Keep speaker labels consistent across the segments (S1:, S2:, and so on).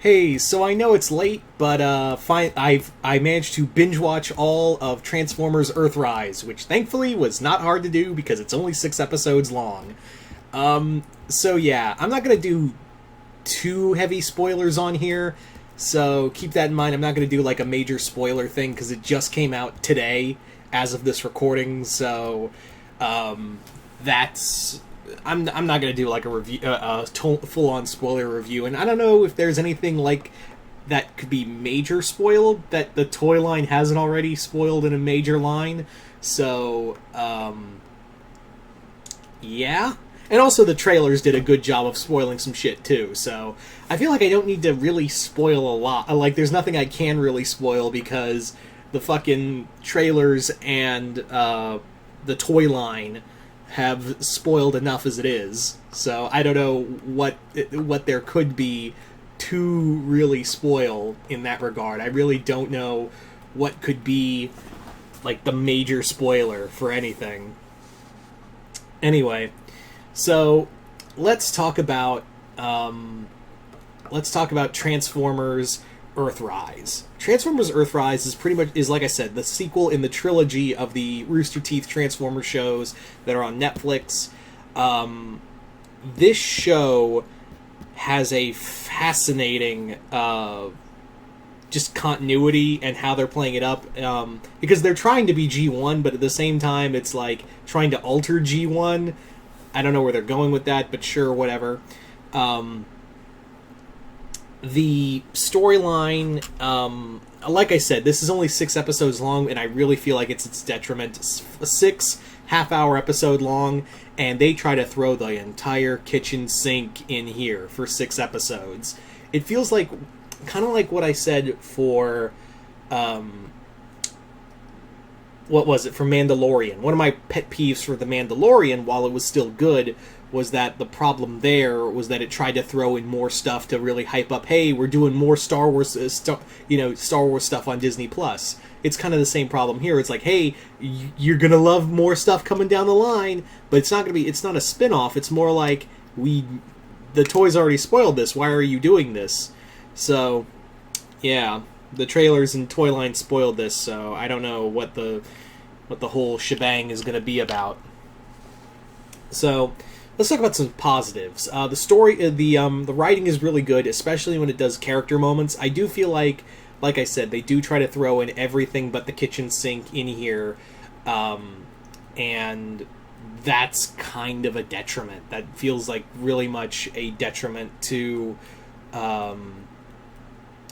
S1: Hey, so I know it's late, but I managed to binge watch all of Transformers Earthrise, which thankfully was not hard to do because it's only 6 episodes long. So yeah, I'm not gonna do too heavy spoilers on here, so keep that in mind. I'm not gonna do like a major spoiler thing because it just came out today as of this recording, so that's I'm not gonna do like a review, full on spoiler review, and I don't know if there's anything like that could be major spoiled that the toy line hasn't already spoiled in a major line. So yeah. And also the trailers did a good job of spoiling some shit too. So I feel like I don't need to really spoil a lot. Like there's nothing I can really spoil because the fucking trailers and the toy line have spoiled enough as it is. So I don't know what there could be to really spoil in that regard. I really don't know what could be like the major spoiler for anything. Anyway, so let's talk about Transformers Earthrise. Transformers Earthrise is pretty much like I said, the sequel in the trilogy of the Rooster Teeth Transformers shows that are on Netflix. This show has a fascinating just continuity and how they're playing it up, because they're trying to be G1, but at the same time it's like trying to alter G1. I don't know where they're going with that, but sure, whatever. The storyline, like I said, this is only 6 episodes long, and I really feel like it's its detriment. It's a 6 half-hour episode long, and they try to throw the entire kitchen sink in here for 6 episodes. It feels like kind of like what I said for what was it, for Mandalorian. One of my pet peeves for The Mandalorian, while it was still good, was that the problem there was that it tried to throw in more stuff to really hype up, hey, we're doing more Star Wars Star Wars stuff on Disney Plus. It's kind of the same problem here. It's like, hey, you're going to love more stuff coming down the line, but it's not a spin-off. It's more like the toys already spoiled this. Why are you doing this? So, yeah, the trailers and toy line spoiled this, so I don't know what the whole shebang is going to be about. So, let's talk about some positives. The story, the writing is really good, especially when it does character moments. I do feel like I said, they do try to throw in everything but the kitchen sink in here, and that's kind of a detriment. That feels like really much a detriment to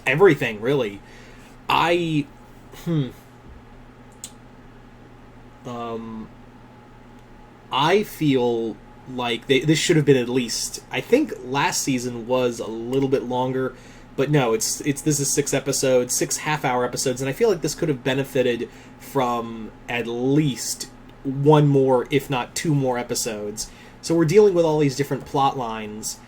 S1: everything, really. I feel like this should have been at least. I think last season was a little bit longer, but no, this is 6 episodes, 6 half-hour episodes, and I feel like this could have benefited from at least one more, if not 2 more episodes. So we're dealing with all these different plot lines.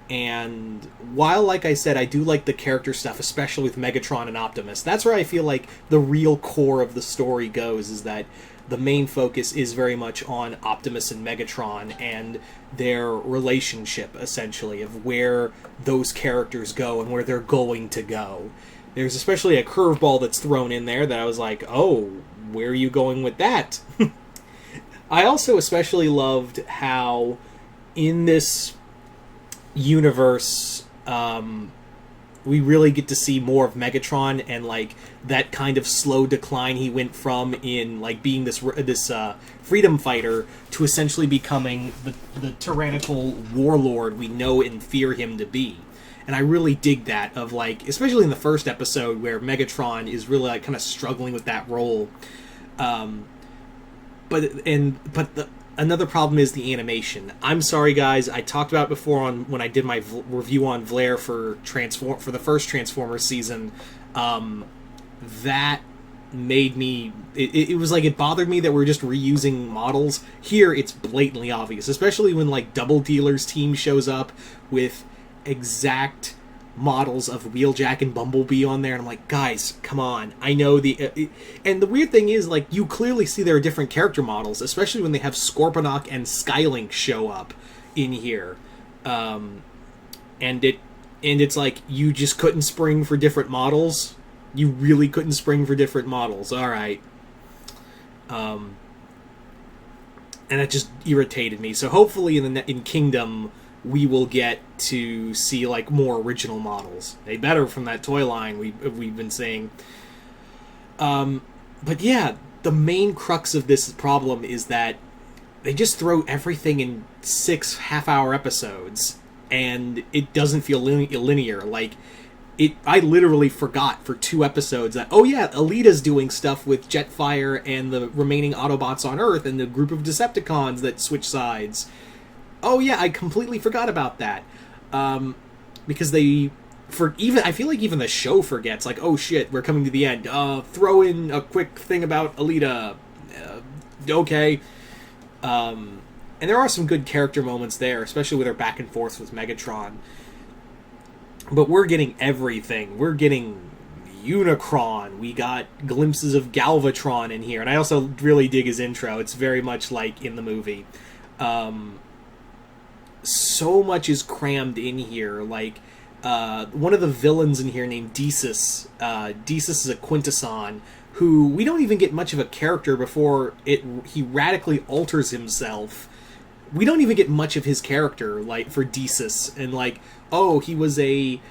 S1: And while, like I said, I do like the character stuff, especially with Megatron and Optimus, that's where I feel like the real core of the story goes, is that the main focus is very much on Optimus and Megatron and their relationship, essentially, of where those characters go and where they're going to go. There's especially a curveball that's thrown in there that I was like, oh, where are you going with that? I also especially loved how in this universe, we really get to see more of Megatron and like that kind of slow decline he went from in like being this freedom fighter to essentially becoming the tyrannical warlord we know and fear him to be. And I really dig that, of like, especially in the first episode where Megatron is really like kind of struggling with that role. Another problem is the animation. I'm sorry, guys. I talked about it before when I did my review on Vlaire for the first Transformers season. That made me. It was like it bothered me that we're just reusing models. Here, it's blatantly obvious, especially when like Double Dealer's team shows up with exact models of Wheeljack and Bumblebee on there, and I'm like, guys, come on. I know and the weird thing is, like, you clearly see there are different character models, especially when they have Scorponok and Skylink show up in here, and And it's like, you just couldn't spring for different models? You really couldn't spring for different models. Alright. And that just irritated me. So hopefully in Kingdom, we will get to see, like, more original models. They better from that toy line we've been seeing. But yeah, the main crux of this problem is that they just throw everything in 6 half-hour episodes, and it doesn't feel linear. Like, I literally forgot for 2 episodes that, oh yeah, Alita's doing stuff with Jetfire and the remaining Autobots on Earth and the group of Decepticons that switch sides. Oh yeah, I completely forgot about that. Because I feel like even the show forgets, like, oh shit, we're coming to the end. Throw in a quick thing about Alita. Okay. And there are some good character moments there, especially with her back and forth with Megatron. But we're getting everything. We're getting Unicron. We got glimpses of Galvatron in here. And I also really dig his intro. It's very much like in the movie. So much is crammed in here. Like, one of the villains in here named Desus. Desus is a Quintesson, who we don't even get much of a character before he radically alters himself. We don't even get much of his character, like, for Desus. And, like, oh, he was a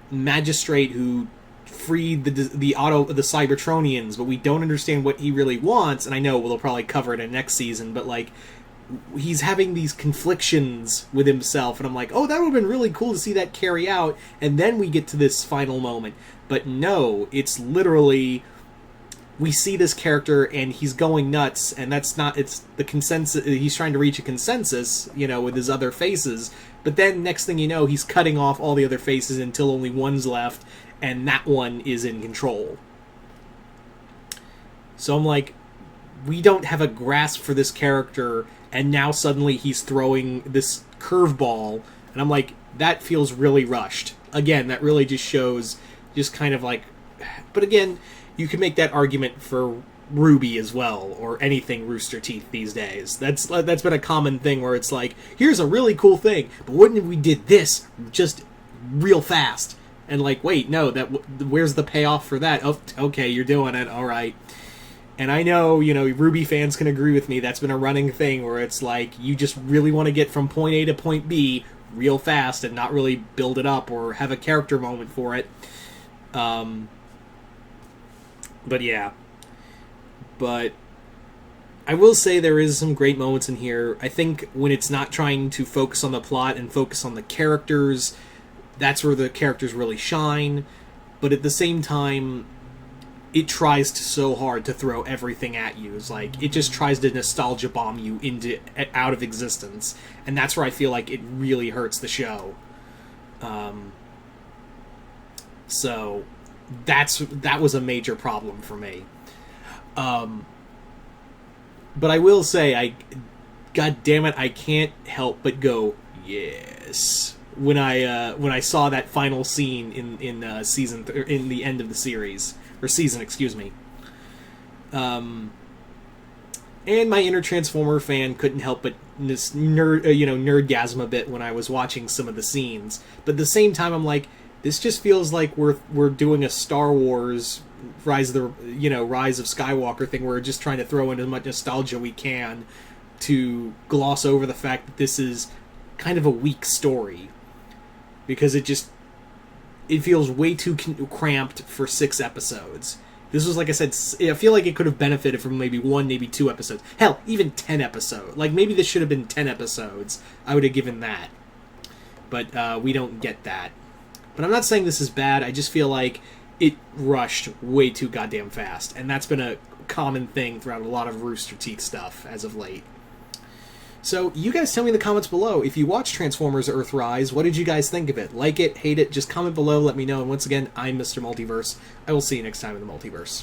S1: magistrate who freed the Cybertronians, but we don't understand what he really wants. And I know we'll probably cover it in next season, but, like, he's having these conflictions with himself, and I'm like, oh, that would have been really cool to see that carry out, and then we get to this final moment. But no, it's literally, we see this character, and he's going nuts, and that's not, it's the consensus, he's trying to reach a consensus, you know, with his other faces, but then next thing you know, he's cutting off all the other faces until only one's left, and that one is in control. So I'm like, we don't have a grasp for this character, and now suddenly he's throwing this curveball, and I'm like, that feels really rushed. Again, that really just shows, just kind of like, but again, you can make that argument for Ruby as well, or anything Rooster Teeth these days. That's been a common thing where it's like, here's a really cool thing, but what if we did this just real fast? And like, wait, no, where's the payoff for that? Oh, okay, you're doing it, alright. And I know, you know, Ruby fans can agree with me, that's been a running thing where it's like, you just really want to get from point A to point B real fast and not really build it up or have a character moment for it. But yeah. But I will say there is some great moments in here. I think when it's not trying to focus on the plot and focus on the characters, that's where the characters really shine. But at the same time, it tries so hard to throw everything at you. It's like, it just tries to nostalgia bomb you out of existence. And that's where I feel like it really hurts the show. So, that was a major problem for me. But I will say, God damn it, I can't help but go, yes, when I saw that final scene in the end of the series. Or season, excuse me. And my inner Transformer fan couldn't help but nerdgasm a bit when I was watching some of the scenes. But at the same time, I'm like, this just feels like we're doing a Star Wars Rise of Skywalker thing, where we're just trying to throw in as much nostalgia we can to gloss over the fact that this is kind of a weak story. Because it feels way too cramped for 6 episodes. This was, like I said, I feel like it could have benefited from maybe 1, maybe 2 episodes. Hell, even 10 episodes. Like, maybe this should have been 10 episodes. I would have given that. But we don't get that. But I'm not saying this is bad. I just feel like it rushed way too goddamn fast. And that's been a common thing throughout a lot of Rooster Teeth stuff as of late. So, you guys tell me in the comments below, if you watched Transformers Earthrise, what did you guys think of it? Like it, hate it, just comment below, let me know. And once again, I'm Mr. Multiverse. I will see you next time in the Multiverse.